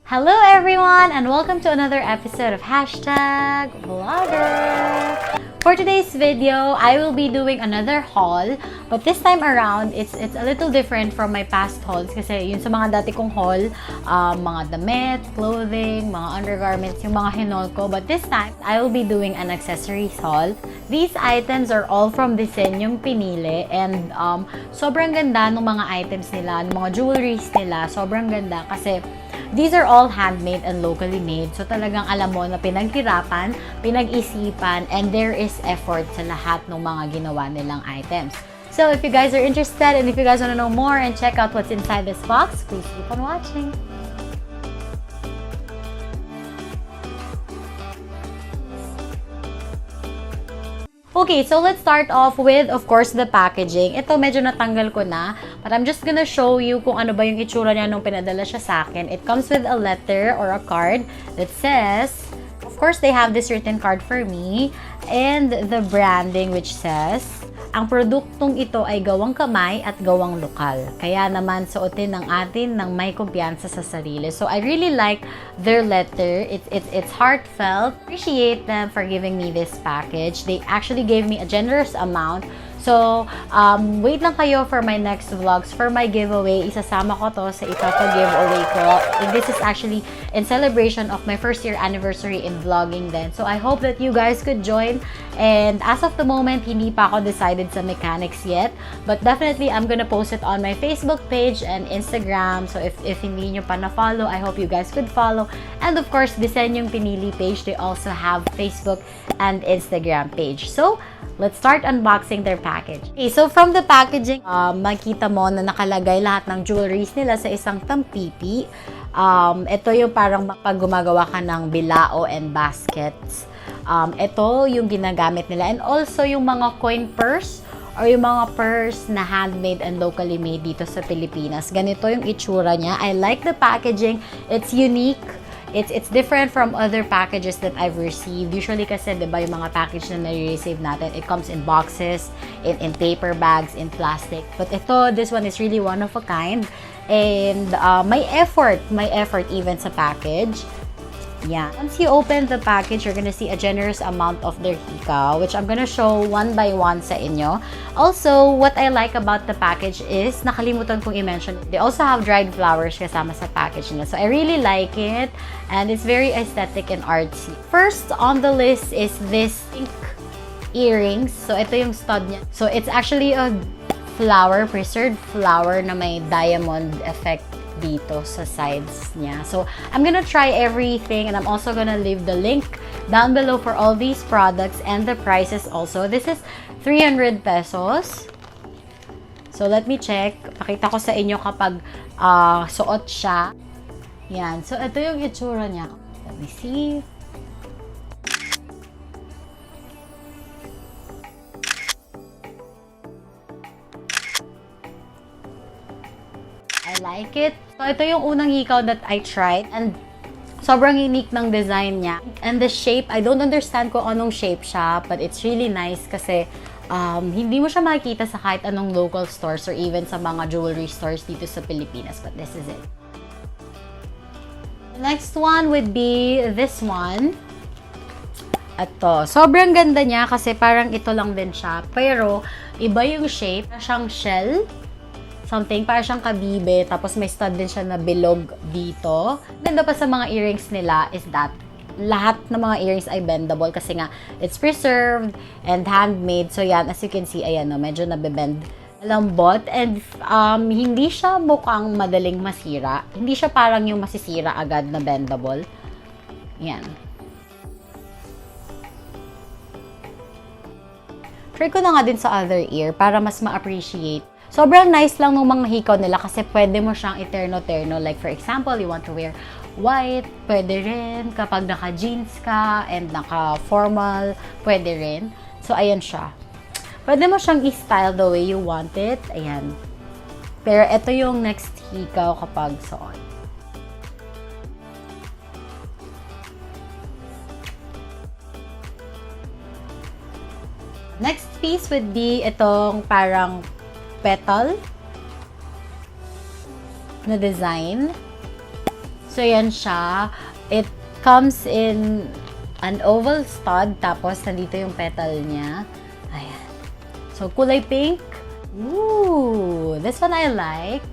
Hello everyone and welcome to another episode of Hashtag Vlogger. For today's video, I will be doing another haul, but this time around, it's a little different from my past hauls kasi yun sa mga dati kong haul, mga damit, clothing, mga undergarments, yung mga hinol ko. But this time, I will be doing an accessories haul. These items are all from Disenyong Pinili and sobrang ganda ng mga items nila, ng mga jewelries nila. Sobrang ganda kasi these are all handmade and locally made. So talagang alam mo na pinaghirapan, pinag-isipan, and there is effort sa lahat ng mga ginawa nilang items. So if you guys are interested and if you guys want to know more and check out what's inside this box, please keep on watching. Okay, so let's start off with, of course, the packaging. Ito, medyo natanggal ko na. But I'm just gonna show you kung ano ba yung itsura niya nung pinadala siya sa akin. It comes with a letter or a card that says, of course, they have this written card for me. And the branding which says, ang produktong ito ay gawang kamay at gawang lokal. Kaya naman suotin ng atin ng may kumpiyansa sa sarili. So I really like their letter. It's heartfelt. Appreciate them for giving me this package. They actually gave me a generous amount. So, wait lang kayo for my next vlogs. For my giveaway, isasama ko to sa ipapa-giveaway ko. And this is actually in celebration of my first year anniversary in vlogging then. So, I hope that you guys could join. And as of the moment, hindi pa ako decided sa mechanics yet. But definitely, I'm gonna post it on my Facebook page and Instagram. So, if hindi nyo pa na-follow, I hope you guys could follow. And of course, Disenyong Pinili page. They also have Facebook and Instagram page. So, let's start unboxing their package. Okay, so from the packaging, makita mo na nakalagay lahat ng jewelries nila sa isang tampipi. Ito yung parang pag gumagawa ka ng bilao and baskets. Ito yung ginagamit nila. And also yung mga coin purse or yung mga purse na handmade and locally made dito sa Pilipinas. Ganito yung itsura niya. I like the packaging. It's unique. It's different from other packages that I've received. Usually kasi, di ba, yung mga package na nare-receive natin, it comes in boxes, in paper bags, in plastic. But ito, this one is really one of a kind. And may effort even sa package. Yeah. Once you open the package, you're gonna see a generous amount of their hikaw, which I'm gonna show one by one sa inyo. Also, what I like about the package is, nakalimutan kong i-mention, they also have dried flowers kasama sa package nila. So, I really like it, and it's very aesthetic and artsy. First on the list is this pink earrings. So, ito yung stud niya. So, it's actually a flower, preserved flower na may diamond effect dito sa sides niya. So, I'm gonna try everything and I'm also gonna leave the link down below for all these products and the prices also. This is 300 pesos. So, let me check. Pakita ko sa inyo kapag suot siya. Yan. So, ito yung itsura niya. Let me see. I like it. So, ito yung unang hikaw that I tried. And sobrang unique ng design niya. And the shape, I don't understand kung anong shape siya. But it's really nice kasi hindi mo siya makikita sa kahit anong local stores or even sa mga jewelry stores dito sa Pilipinas. But this is it. The next one would be this one. Ito. Sobrang ganda niya kasi parang ito lang din siya. Pero iba yung shape. Siyang shell. Something, para siyang kabibe, tapos may stud din siya na bilog dito. Ganda pa sa mga earrings nila is that lahat ng mga earrings ay bendable kasi nga it's preserved and handmade. So yan, as you can see, ayan no, medyo nabebend. Lambot and hindi siya mukhang madaling masira. Hindi siya parang yung masisira agad na bendable. Yan. Try ko na nga din sa other ear para mas ma-appreciate. Sobrang nice lang ng mga hikaw nila kasi pwede mo siyang iterno-terno. Like for example, you want to wear white, pwede rin. Kapag naka-jeans ka and naka-formal, pwede rin. So, ayan siya. Pwede mo siyang i-style the way you want it. Ayan. Pero ito yung next hikaw kapag suot. Next piece would be itong parang petal na design. So, yan siya. It comes in an oval stud, tapos nandito yung petal niya. Ayan. So, kulay pink. Ooh, this one I like.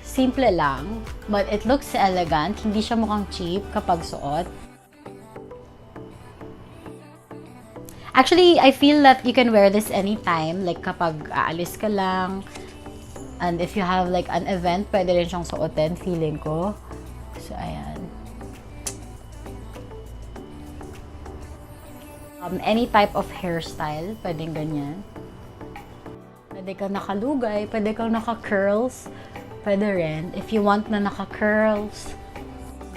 Simple lang, but it looks elegant. Hindi siya mukhang cheap kapag suot. Actually, I feel that you can wear this anytime. Like, kapag aalis ka lang, and if you have like an event, pwede rin siyang suotin, feeling ko. So, ayan. Any type of hairstyle, pwedeng ganyan. Pwede kang nakalugay, pwede kang naka-curls, pwede rin. If you want na naka-curls.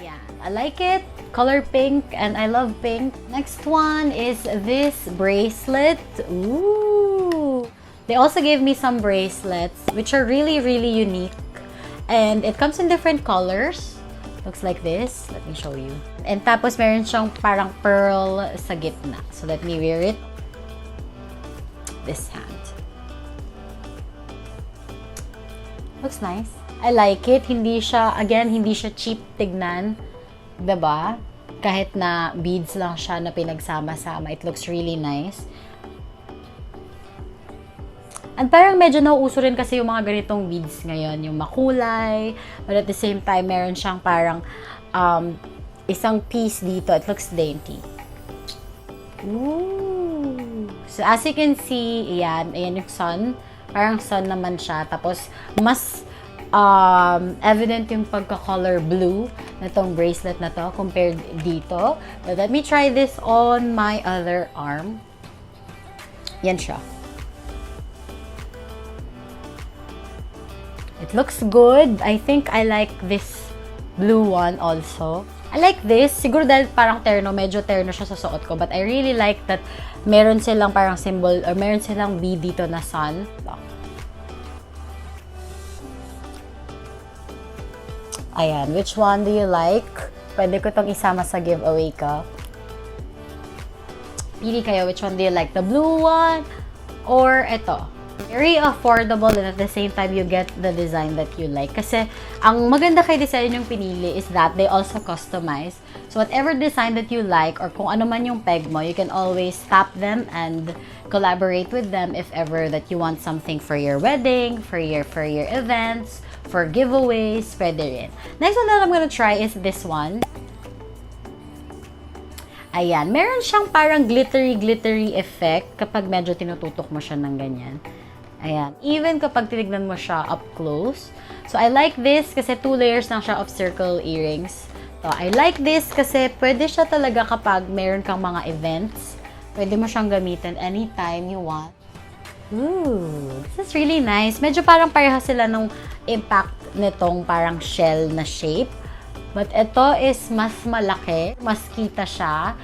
Yeah, I like it. Color pink, and I love pink. Next one is this bracelet. Ooh! They also gave me some bracelets, which are really, really unique. And it comes in different colors. Looks like this. Let me show you. And tapos meron siyang parang pearl sa gitna. So let me wear it. This hand. Looks nice. I like it. Hindi siya, again, hindi siya cheap tignan. Diba? Kahit na beads lang siya na pinagsama-sama, it looks really nice. And parang medyo nauuso rin kasi yung mga ganitong beads ngayon, yung makulay, but at the same time, meron siyang parang isang piece dito. It looks dainty. Ooh! So, as you can see, ayan yung sun. Parang sun naman siya. Tapos, mas evident yung pagka-color blue na tong bracelet na to compared dito. But let me try this on my other arm. Yan siya. It looks good. I think I like this blue one also. I like this. Siguro dahil parang terno, medyo terno siya sa suot ko. But I really like that meron silang parang symbol or meron silang bead dito na sun. Ayan, which one do you like? Pwede ko tong isama sa giveaway ko. Pili kayo, which one do you like? The blue one or ito? Very affordable, and at the same time, you get the design that you like. Kasi, ang maganda kay Disenyong Pinili is that they also customize. So, whatever design that you like or kung ano man yung peg mo, you can always tap them and collaborate with them if ever that you want something for your wedding, for your events, for giveaways, pwede rin. Next one that I'm gonna try is this one. Ayan, meron siyang parang glittery effect kapag medyo tinututok mo siya ng ganyan. Ayan, even kapag tinignan mo siya up close. So, I like this kasi 2 layers lang siya of circle earrings. So, I like this kasi pwede siya talaga kapag meron kang mga events. Pwede mo siyang gamitin anytime you want. Ooh, this is really nice. Medyo parang pareha sila nung impact nitong parang shell na shape. But ito is mas malaki, mas kita siya,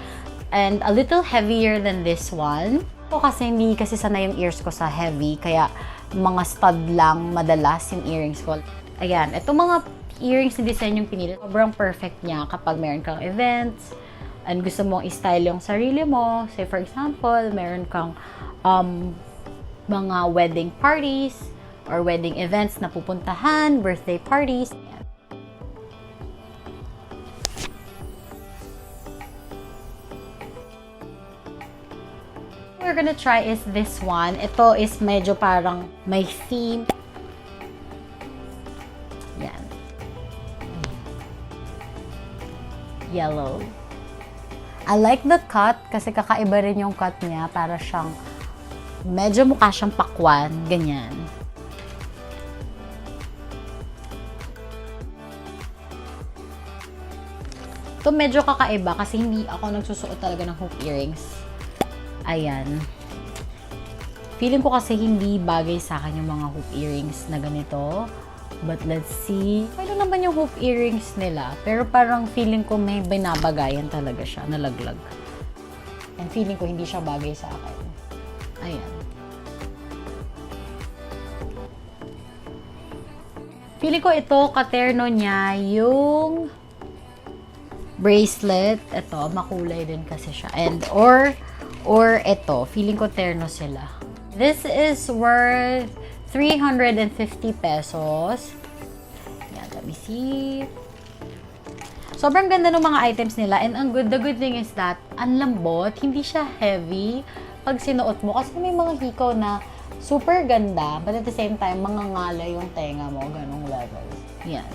and a little heavier than this one. Ito kasi hindi kasi sana yung ears ko sa heavy, kaya mga stud lang madalas yung earrings ko. Ayan, ito mga earrings ni Disenyong Pinili, sobrang perfect niya kapag meron kang events, and gusto mong i-style yung sarili mo. Say for example, meron kang mga wedding parties, or wedding events na pupuntahan, birthday parties. What we're gonna try is this one. Ito is medyo parang may theme. Yan. Yellow. I like the cut kasi kakaiba rin yung cut niya. Para siyang medyo mukha siyang pakwan. Ganyan. Ito medyo kakaiba kasi hindi ako nagsusuot talaga ng hoop earrings. Ayan. Feeling ko kasi hindi bagay sa akin yung mga hoop earrings na ganito. But let's see. Ano naman yung hoop earrings nila? Pero parang feeling ko may binabagayan talaga siya, nalaglag. And feeling ko hindi siya bagay sa akin. Ayan. Feeling ko ito, katerno niya yung bracelet. Ito, makulay din kasi siya. And, or ito, feeling ko terno sila. This is worth 350 pesos. Yan, let me see. Sobrang ganda ng mga items nila. And the good thing is that, ang lambot, hindi siya heavy pag sinuot mo. Kasi may mga hikaw na super ganda, but at the same time, mangangala yung tenga mo, ganong level. Yan.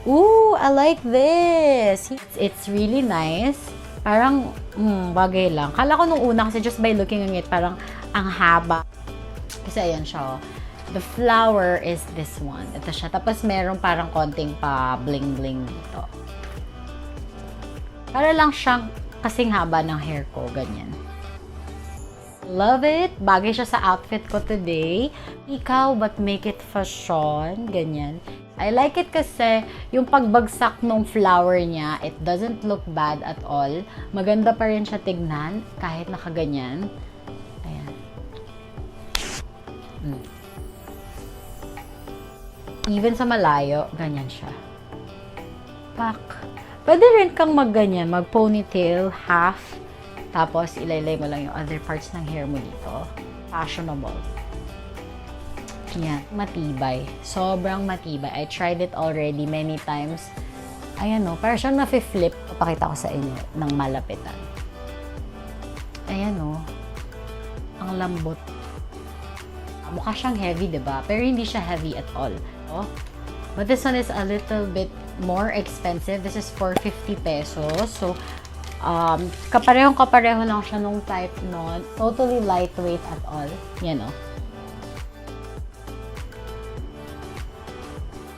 Ooh, I like this! It's really nice. Parang, bagay lang. Kala ko nung una kasi just by looking at it, parang ang haba. Kasi ayan siya, oh. The flower is this one. Ito siya. Tapos meron parang konting pa bling-bling dito. Para lang siyang kasing haba ng hair ko. Ganyan. Love it. Bagay siya sa outfit ko today. Ikaw, but make it fashion. Ganyan. I like it kasi yung pagbagsak ng flower niya, it doesn't look bad at all. Maganda pa rin siya tignan kahit nakaganyan. Ayan. Even sa malayo, ganyan siya. Pak. Pwede rin kang magganyan, mag-ponytail, half, tapos ilaylay mo lang yung other parts ng hair mo dito. Fashionable. Yan, matibay. Sobrang matibay. I tried it already many times. Ayan o, parang siyang nafi-flip. Papakita ko sa inyo ng malapitan. Ayan o. Ang lambot. Mukha siyang heavy, diba? Pero hindi siya heavy at all. Oh. But this one is a little bit more expensive. This is 450 pesos. So, kapareho lang siya nung type nun. Totally lightweight at all. Yan o.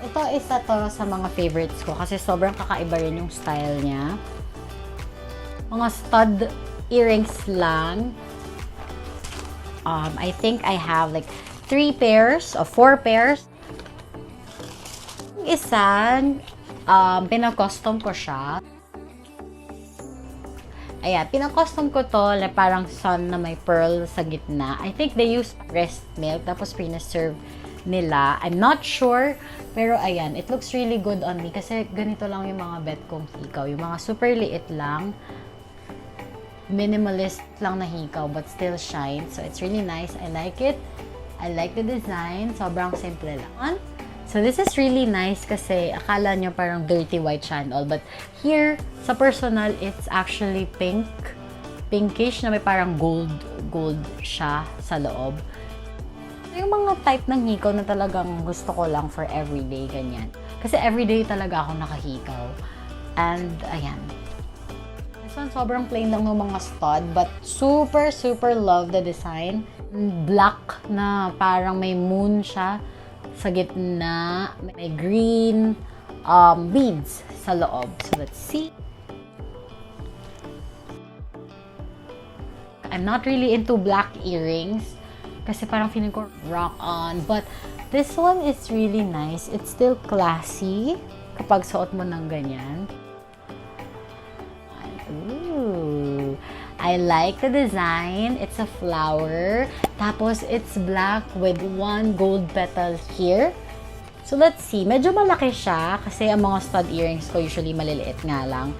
Ito, isa to sa mga favorites ko kasi sobrang kakaiba rin yung style niya. Mga stud earrings lang. I think I have like 4 pairs. Yung isa, pinag-custom ko siya. Ayan, pinag-custom ko to na parang sun na may pearl sa gitna. I think they use breast milk tapos pina-serve nila. I'm not sure, pero ayan, it looks really good on me kasi ganito lang yung mga bet kong hikaw. Yung mga super liit lang, minimalist lang na hikaw but still shine. So it's really nice. I like it. I like the design. Sobrang simple lang. So this is really nice kasi akala nyo parang dirty white siya and all. But here, sa personal, it's actually pink. Pinkish na may parang gold siya sa loob. Yung mga type ng hikaw na talagang gusto ko lang for everyday, ganyan. Kasi everyday talaga ako nakahikaw. And ayan. This one, sobrang plain lang ng mga stud, but super love the design. Black na parang may moon siya sa gitna. May green beads sa loob. So let's see. I'm not really into black earrings kasi parang feeling ko rock on. But this one is really nice. It's still classy kapag suot mo ng ganyan. Ooh. I like the design. It's a flower. Tapos, it's black with one gold petal here. So, let's see. Medyo malaki siya kasi ang mga stud earrings ko usually maliliit nga lang.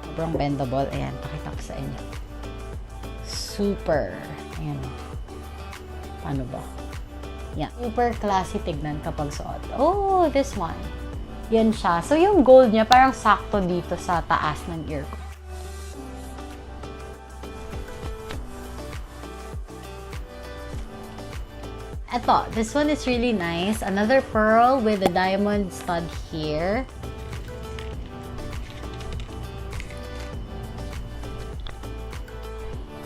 Sobrang bendable. Ayan, pakita ko sa inyo. Super. Ayan. Paano ba? Yan. Super classy tignan kapag suot. Oh, this one. Yan siya. So, yung gold niya parang sakto dito sa taas ng ear ko. Ito, this one is really nice. Another pearl with a diamond stud here.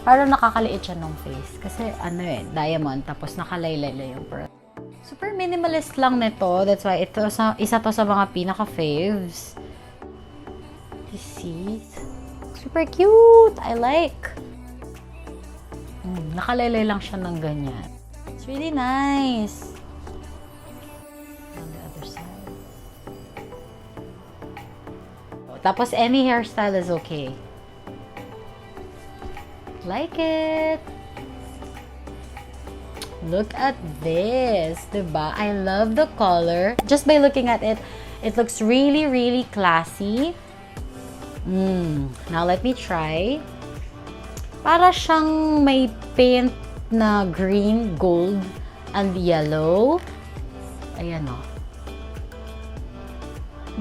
Parang nakakaliit siya ng face. Kasi diamond, tapos nakalaylay yung pearl. Super minimalist lang nito. That's why ito isa to sa mga pinaka-faves. You see? Super cute! I like! Nakalaylay lang siya ng ganyan. It's really nice. On the other side. Tapos any hairstyle is okay. Like it. Look at this, diba? I love the color. Just by looking at it, it looks really classy. Now let me try. Para siyang may paint na green, gold, and yellow. Ayan o.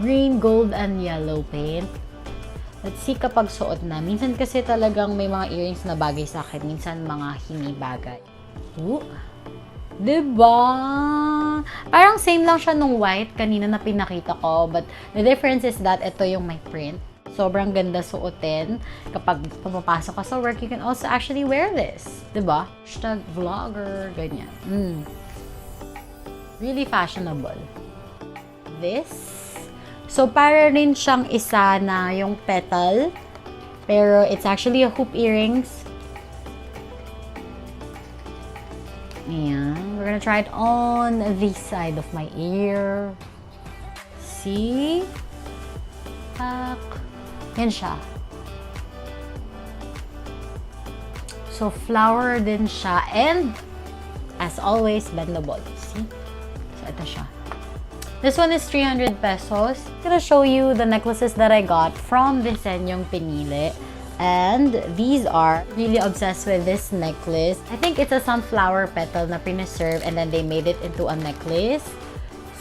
green, gold, and yellow paint. Let's see kapag suot na. Minsan kasi talagang may mga earrings na bagay sa akin. Minsan mga hindi bagay. Ooh. Diba? Parang same lang siya nung white kanina na pinakita ko. But the difference is that ito yung may print. Sobrang ganda suotin. Kapag pumapasok ka sa work, you can also actually wear this. Diba? Hashtag vlogger. Ganyan. Really fashionable. This. So, para rin siyang isa na yung petal. Pero, it's actually a hoop earrings. Ayan. We're gonna try it on this side of my ear. See? Tak. Yan siya. So, flower din siya. And, as always, bendable. See? So, ito siya. This one is 300 pesos. I'm gonna show you the necklaces that I got from DISENYONG PINILI. And these are really obsessed with this necklace. I think it's a sunflower petal na preserve and then they made it into a necklace.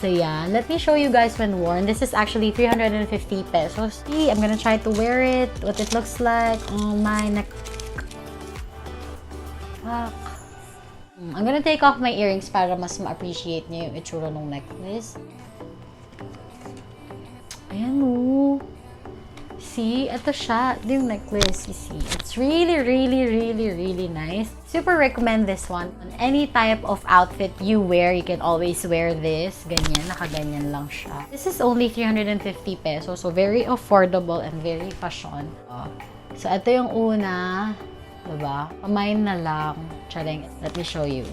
So yeah, let me show you guys when worn. This is actually 350 pesos. See, I'm gonna try to wear it, what it looks like on my neck. I'm gonna take off my earrings para mas ma-appreciate niyo yung itsura ng necklace. Ayan o. See, ito siya. Ito yung necklace, you see. It's really, really, really, really nice. Super recommend this one. On any type of outfit you wear, you can always wear this. Ganyan, nakaganyan lang siya. This is only 350 pesos, so very affordable and very fashion. So, ito yung una. Diba? Pamain na lang. Charing. Let me show you.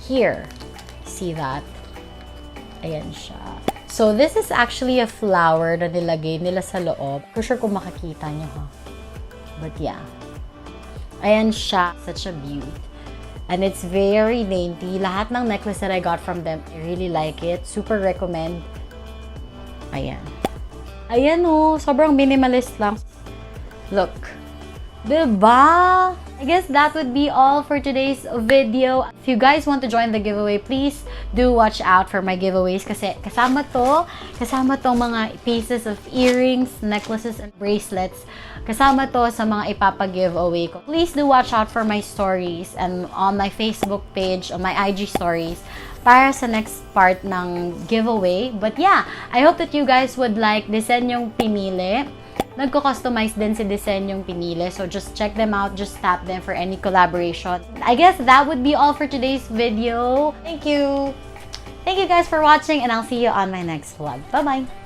Here. See that? Ayan siya. So, this is actually a flower na nilagay nila sa loob. For sure kung makikita nyo, ha? But yeah. Ayan siya. Such a beaut. And it's very dainty. Lahat ng necklace that I got from them, I really like it. Super recommend. Ayan. Ayan o. Sobrang minimalist lang. Look. Diba? I guess that would be all for today's video. If you guys want to join the giveaway, please do watch out for my giveaways kasi kasama tong mga pieces of earrings, necklaces, and bracelets. Kasama to sa mga ipapag-giveaway ko. Please do watch out for my stories and on my Facebook page, on my IG stories para sa next part ng giveaway. But yeah, I hope that you guys would like DISENYONG PINILI. Nagko-customize din si DISENYONG PINILI. So, just check them out. Just tap them for any collaboration. I guess that would be all for today's video. Thank you. Thank you guys for watching and I'll see you on my next vlog. Bye-bye.